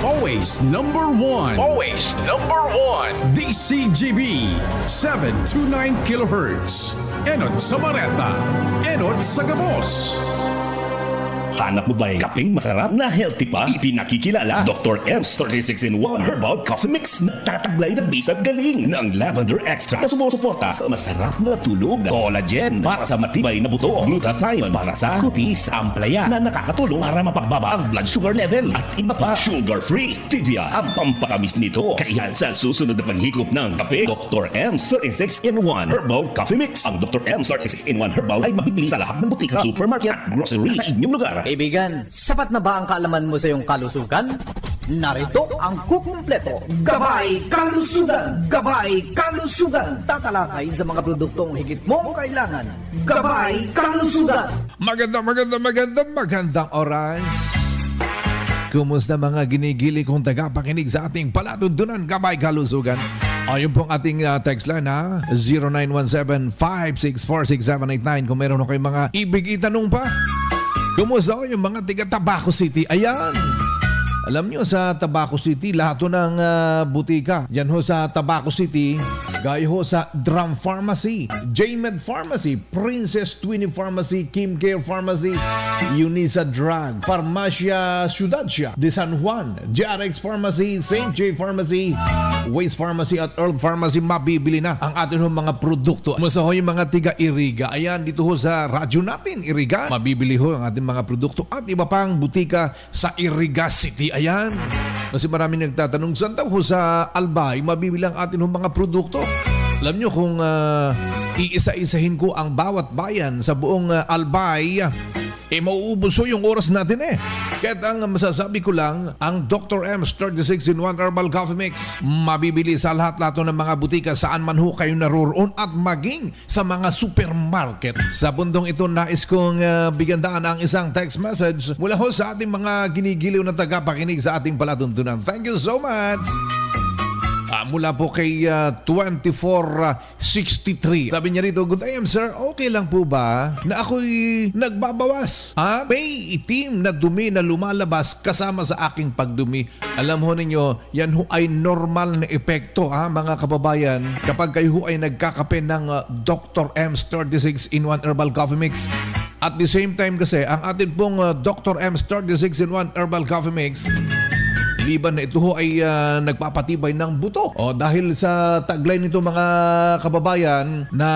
Always number one. Always number one. DCGB 729 kHz. Enot sa Bareta. Enot sa Gabos. Hanap mo ba'y kapeng masarap na healthy pa? Ipinakikilala Dr. M's 36 in 1 Herbal Coffee Mix na tataglay ng bisag galing ng lavender extract na sumusuporta sa masarap na tulog, collagen para sa matibay na buto, glutathione para sa kutis, amplaya na nakakatulong para mapagbaba ang blood sugar level at iba pa. Sugar-free stevia ang pampakamis nito. Kaya sa susunod na paghigop ng kape, Dr. M's 36 in 1 Herbal Coffee Mix. Ang Dr. M's 36 in 1 Herbal ay mabibili sa lahat ng butika, supermarket at grocery sa inyong lugar. Kaibigan, sapat na ba ang kaalaman mo sa iyong kalusugan? Narito ang kukumpleto. Gabay Kalusugan! Gabay Kalusugan! Tatalakay sa mga produktong higit mong kailangan. Gabay Kalusugan! Magandang oras. Kumusta mga ginigili kong tagapakinig sa ating palatuntunan Gabay Kalusugan? Ayun pong ating text line ha, 0917-564-6789 kung meron na kayong mga ibig itanong pa. Kumusta yung mga tiga Tabaco City? Ayan! Alam nyo sa Tabaco City, lahat ng butika. Diyan ho sa Tabaco City, gaya ho sa Drum Pharmacy, J-Med Pharmacy, Princess Twinny Pharmacy, Kim Care Pharmacy, Unisa Drug, Farmacia Ciudadia de San Juan, JRX Pharmacy, St. J Pharmacy, Waste Pharmacy at Earl Pharmacy, mabibili na ang atin ho mga produkto. Kumusta ho yung mga tiga Iriga? Ayan, dito ho sa radyo natin, Iriga, mabibili ho ang ating mga produkto at iba pang butika sa Iriga City. Ayan. Kasi marami nagtatanong, saan daw ho sa Albay mabibilang atin ng mga produkto? Alam nyo kung iisa-isahin ko ang bawat bayan sa buong Albay, mauubos ho yung oras natin eh. Kaya ang masasabi ko lang, ang Dr. M's 36 in 1 Herbal Coffee Mix, mabibili sa lahat-lahat ng mga butika saan man ho kayo naroroon at maging sa mga supermarket. Sa bundong ito, nais kong bigandaan ang isang text message mula ho sa ating mga ginigiliw na tagapakinig sa ating palatuntunan. Thank you so much! Mula po kay 2463. Sabi niya rito, "Good AM sir, okay lang po ba na ako'y nagbabawas? May itim na dumi na lumalabas kasama sa aking pagdumi." Alam ho ninyo, yan ho ay normal na epekto mga kababayan kapag kayo ho ay nagkakape ng Dr. M's 36 in 1 Herbal Coffee Mix. At the same time kasi, ang atin pong Dr. M's 36 in 1 Herbal Coffee Mix, liban na ito ho ay nagpapatibay ng buto. Dahil sa taglay nito mga kababayan na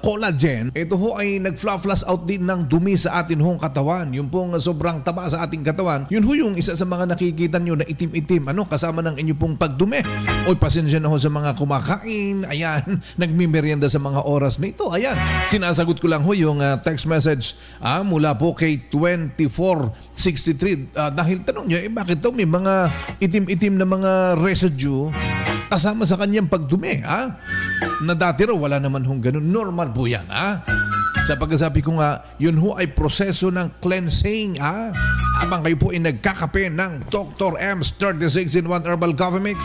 collagen, ito ho ay nag-flush out din ng dumi sa atin hong katawan. Yung pong sobrang taba sa ating katawan, yun ho yung isa sa mga nakikita nyo na itim-itim, kasama ng inyo pong pagdumi. Pasensya na ho sa mga kumakain, ayan, nagmimerienda sa mga oras na ito. Ayan, sinasagot ko lang ho yung text message mula po kay 2463. Dahil tanong nyo, bakit daw may mga itim-itim na mga residue kasama sa kanyang pagdumi, na dati raw wala naman hong ganun. Normal po yan, Sa pagkasabi ko nga, yun ho ay proseso ng cleansing, habang kayo po ay nagkakape ng Dr. M's 36 in 1 Herbal Coffee Mix.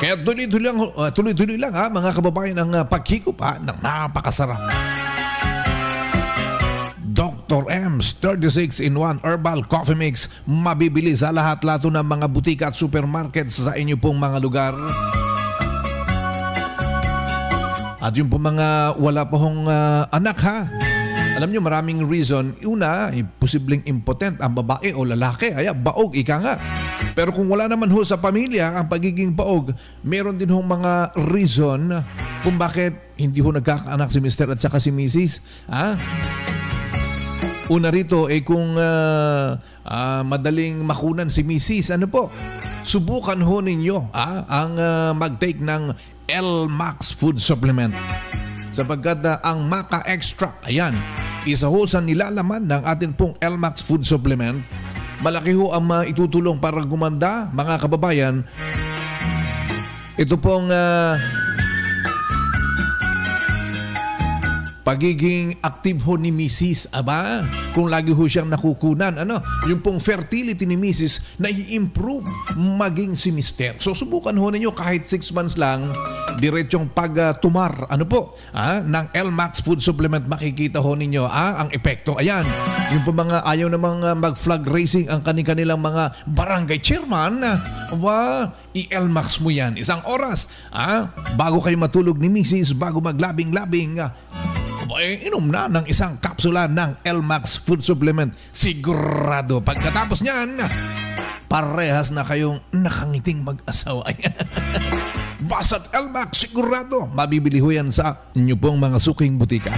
Kaya tuloy-tuloy lang, mga kababayan, ang paghigop ng napakasarap Dr. M's 36 in 1 Herbal Coffee Mix, mabibili sa lahat-lahat ng mga butika at supermarket sa inyo pong mga lugar. At yung pong mga wala pa hong anak alam nyo, maraming reason. Una, posibleng impotent ang babae o lalaki. Baog, ika nga. Pero kung wala naman ho sa pamilya ang pagiging baog, meron din hong mga reason kung bakit hindi ho nagkakaanak si Mr. at saka si Mrs. Una rito kung madaling makunan si Mrs. Subukan ho ninyo ang mag-take ng L-Max Food Supplement. Sapagkat ang Maca Extract, ayan, isa ho sa nilalaman ng atin pong L-Max Food Supplement. Malaki ho ang itutulong para gumanda, mga kababayan. Ito pong pagiging active ho ni Mrs. Aba, kung lagi ho siyang nakukunan, yung pong fertility ni Mrs. na i-improve maging si Mr. So subukan ho ninyo kahit 6 months lang, diretsong pagtumar, ng L-Max food supplement, makikita ho ninyo, ang epekto. Ayan, yung po mga ayaw namang mag-flag racing ang kanilang mga barangay chairman, i-L-Max mo yan. 1 oras, bago kayo matulog ni Mrs., bago maglabing-labing, inom na ng 1 kapsula ng L-Max food supplement. Sigurado, pagkatapos niyan, parehas na kayong nakangiting mag-asawa. Basta't L-Max, sigurado, mabibili ho yan sa inyo pong mga suking butika.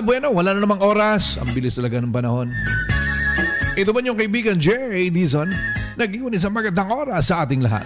Bueno, wala na namang oras. Ang bilis talaga ng panahon. Ito man yung kaibigan J.A. Dizon, nag-iwan isang magandang oras sa ating lahat.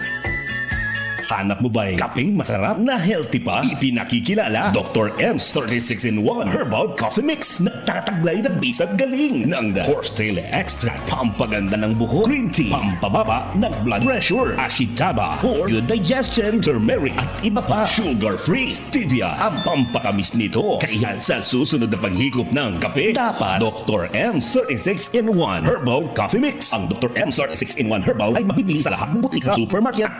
Hanap mo ba'y kapeng masarap na healthy pa? Ipinakikilala Dr. M's 36-in-1 Herbal Coffee Mix. Nagtataglay na bisat galing ng The Horsetail Extract, pampaganda ng buhok, green tea, pampababa ng blood pressure, ashitaba for good digestion, turmeric at iba pa. Sugar-free, stevia ang pampakamis nito. Kaya sa susunod na paghigop ng kape, dapat Dr. M's 36-in-1 Herbal Coffee Mix. Ang Dr. M's 36-in-1 Herbal ay mabibili sa lahat ng butika, supermarket